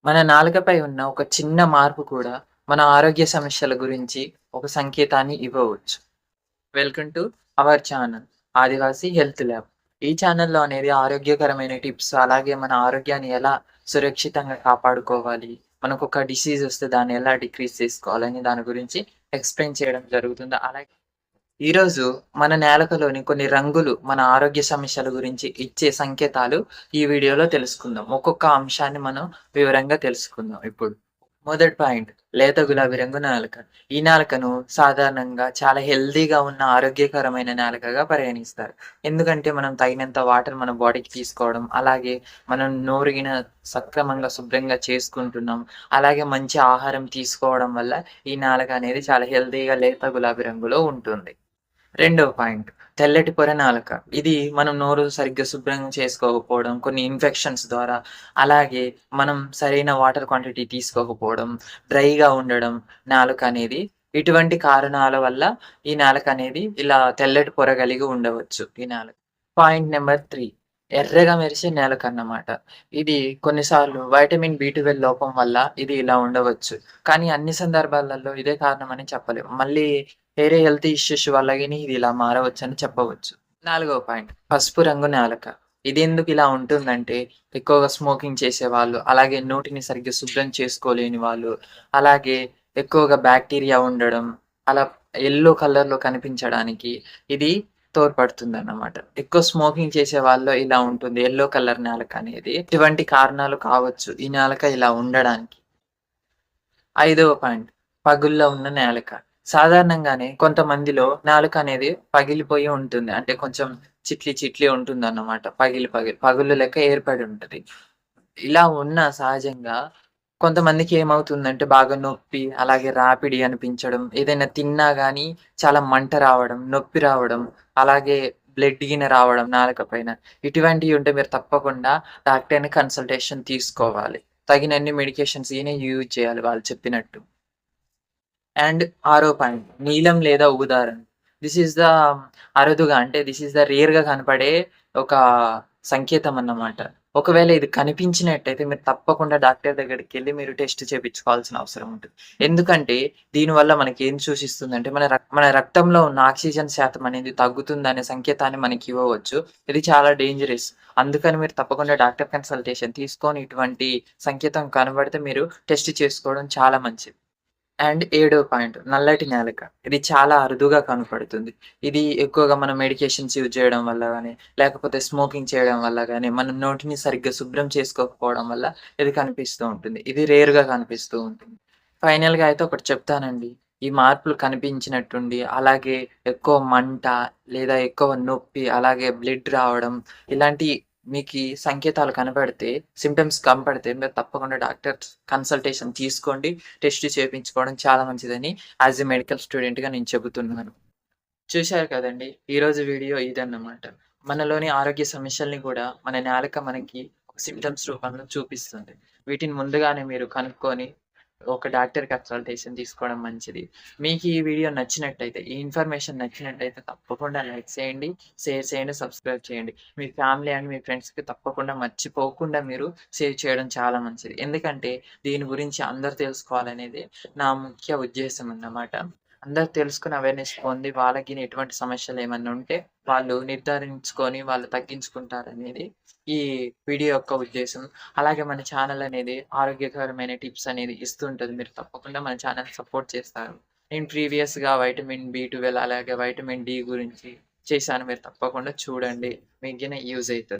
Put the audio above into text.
మన నాలుకపై ఉన్న ఒక చిన్న మార్పు కూడా మన ఆరోగ్య సమస్యల గురించి ఒక సంకేతాన్ని ఇవ్వవచ్చు. Welcome to our channel Adivasi health lab. ఈ ఛానల్‌లో అనేది ఆరోగ్యకరమైన టిప్స్, అలాగే మన ఆరోగ్యాన్ని ఎలా సురక్షితంగా కాపాడుకోవాలి, మనకొక డిసీజ్ వస్తే దాన్ని ఎలా డిక్రీజ్ చేసుకోవాలని దాని గురించి ఎక్స్‌ప్లెయిన్ చేయడం జరుగుతుంది. అలాగే ఈరోజు మన నేలకలోని కొన్ని రంగులు మన ఆరోగ్య సమస్యల గురించి ఇచ్చే సంకేతాలు ఈ వీడియోలో తెలుసుకుందాం. ఒక్కొక్క అంశాన్ని మనం వివరంగా తెలుసుకుందాం ఇప్పుడు. మొదటి పాయింట్, లేత గులాబీ రంగు నాలుక. ఈ నాలుకను సాధారణంగా చాలా హెల్తీగా ఉన్న ఆరోగ్యకరమైన నాలుకగా పరిగణిస్తారు. ఎందుకంటే మనం తగినంత వాటర్ మన బాడీకి తీసుకోవడం, అలాగే మనం నోరుగిన సక్రమంగా శుభ్రంగా చేసుకుంటున్నాం. అలాగే మంచి ఆహారం తీసుకోవడం వల్ల ఈ నాలుక అనేది చాలా హెల్తీగా లేత గులాబీ రంగులో ఉంటుంది. రెండవ పాయింట్, తెల్లటి పొర నాలుక. ఇది మనం నోరు సరిగ్గా శుభ్రం చేసుకోకపోవడం, కొన్ని ఇన్ఫెక్షన్స్ ద్వారా, అలాగే మనం సరైన వాటర్ క్వాంటిటీ తీసుకోకపోవడం, డ్రైగా ఉండడం నాలుక అనేది. ఇటువంటి కారణాల వల్ల ఈ నాలుక అనేది ఇలా తెల్లటి పొర కలిగి ఉండవచ్చు ఈ నాలుక. పాయింట్ నెంబర్ 3, ఎర్రగా మెరిసే నేలక అన్నమాట. ఇది కొన్నిసార్లు వైటమిన్ బి12 లోపం వల్ల ఇది ఇలా ఉండవచ్చు. కానీ అన్ని సందర్భాలలో ఇదే కారణమని చెప్పలేం. మళ్ళీ వేరే హెల్త్ ఇష్యూస్ వల్ల గాని ఇది ఇలా మారవచ్చని చెప్పవచ్చు. నాలుగవ పాయింట్, పసుపు రంగు నాలుక. ఇది ఎందుకు ఇలా ఉంటుందంటే, ఎక్కువగా స్మోకింగ్ చేసేవాళ్ళు, అలాగే నోటిని సరిగ్గా శుభ్రం చేసుకోలేని వాళ్ళు, అలాగే ఎక్కువగా బాక్టీరియా ఉండడం, అలా యెల్లో కలర్‌లో కనిపించడానికి ఇది తోడ్పడుతుందన్నమాట. ఎక్కువ స్మోకింగ్ చేసే వాళ్ళలో ఇలా ఉంటుంది యెల్లో కలర్ నాలుక అనేది. ఇటువంటి కారణాలు కావచ్చు ఈ నాలుక ఇలా ఉండడానికి. ఐదవ పాయింట్, పగుల్లో ఉన్న నాలుక. సాధారణంగానే కొంతమందిలో నాలుక అనేది పగిలిపోయి ఉంటుంది. అంటే కొంచెం చిట్లి చిట్లి ఉంటుందన్నమాట. పగులు లెక్క ఏర్పడి ఉంటది. ఇలా ఉన్న సహజంగా కొంతమందికి ఏమవుతుందంటే బాగా నొప్పి, అలాగే రాపిడి అనిపించడం, ఏదైనా తిన్నా గానీ చాలా మంట రావడం, నొప్పి రావడం, అలాగే బ్లడ్ గిన రావడం నాలుక పైన. ఇటువంటివి ఉంటే మీరు తప్పకుండా డాక్టర్‌ని కన్సల్టేషన్ తీసుకోవాలి. తగినన్ని మెడికేషన్స్ ఈనే యూజ్ చేయాలి వాళ్ళు చెప్పినట్టు. అండ్ ఆరో పాయింట్, నీలం లేదా ఊదా రంగు. దిస్ ఈస్ ద అరుదుగా, అంటే దిస్ ఈస్ ద రేర్‌గా కనపడే ఒక సంకేతం అన్నమాట. ఒకవేళ ఇది కనిపించినట్టయితే మీరు తప్పకుండా డాక్టర్ దగ్గరికెళ్లి మీరు టెస్ట్ చేపించుకోవాల్సిన అవసరం ఉంటుంది. ఎందుకంటే దీనివల్ల మనకేం సూచిస్తుందంటే మన రక్తంలో ఉన్న ఆక్సిజన్ శాతం అనేది తగ్గుతుందనే సంకేతాన్ని మనకి ఇవ్వవచ్చు. ఇది చాలా డేంజరస్. అందుకని మీరు తప్పకుండా డాక్టర్ కన్సల్టేషన్ తీసుకొని ఇటువంటి సంకేతం కనబడితే మీరు టెస్ట్ చేసుకోవడం చాలా మంచిది. అండ్ ఏడో పాయింట్, నల్లటి నేలక. ఇది చాలా అరుదుగా కనపడుతుంది. ఇది ఎక్కువగా మనం మెడికేషన్స్ యూజ్ చేయడం వల్ల గాని, లేకపోతే స్మోకింగ్ చేయడం వల్ల గాని, మన నోటిని సరిగ్గా శుభ్రం చేసుకోకపోవడం వల్ల ఇది కనిపిస్తూ ఉంటుంది. ఇది రేర్‌గా కనిపిస్తూ ఉంటుంది. ఫైనల్‌గా అయితే ఒకటి చెప్తానండి. ఈ మార్పులు కనిపించినట్టుండి, అలాగే ఎక్కువ మంట, లేదా ఎక్కువ నొప్పి, అలాగే బ్లడ్ రావడం, ఇలాంటి మీకీ సంకేతాలు కనపడితే, సింప్టమ్స్ కనపడితే మీరు తప్పకుండా డాక్టర్ కన్సల్టేషన్ తీసుకోండి. టెస్ట్ చేపించుకోవడం చాలా మంచిదని యాస్ ఎ మెడికల్ స్టూడెంట్‌గా నేను చెబుతున్నాను. చూశారు కదండీ! ఈరోజు వీడియో ఇదన్నమాట. మనలోని ఆరోగ్య సమస్యల్ని కూడా మన నాలుక మనకి సింప్టమ్స్ రూపంలో చూపిస్తుంది. వీటిని ముందుగానే మీరు కనుక్కొని ఒక డాక్టర్ కన్సల్టేషన్ తీసుకోవడం మంచిది. మీకు ఈ వీడియో నచ్చినట్టయితే, ఈ ఇన్ఫర్మేషన్ నచ్చినట్టయితే తప్పకుండా లైక్ చేయండి, షేర్ చేయండి, సబ్స్క్రైబ్ చేయండి. మీ ఫ్యామిలీ అండ్ మీ ఫ్రెండ్స్‌కి తప్పకుండా మర్చిపోకుండా మీరు షేర్ చేయడం చాలా మంచిది. ఎందుకంటే దీని గురించి అందరూ తెలుసుకోవాలనేదే నా ముఖ్య ఉద్దేశ్యం అన్నమాట. అందరూ తెలుసుకొని అవేర్‌నెస్ పొంది వాళ్ళకి ఎటువంటి సమస్యలేమన్నా ఉంటే వాళ్ళు నిర్ధారించుకొని వాళ్ళు తగ్గించుకుంటారనేది ఈ వీడియో యొక్క ఉద్దేశ్యం. అలాగే మన ఛానల్ అనేది ఆరోగ్యకరమైన టిప్స్ అనేది ఇస్తుంటది. మీరు తప్పకుండా మన ఛానెల్‌ని సపోర్ట్ చేస్తారు. నేను ప్రీవియస్‌గా వైటమిన్ బి12 అలాగే వైటమిన్ డి గురించి చేశాను. మీరు తప్పకుండా చూడండి. మీకు గిన యూజ్ అయితది.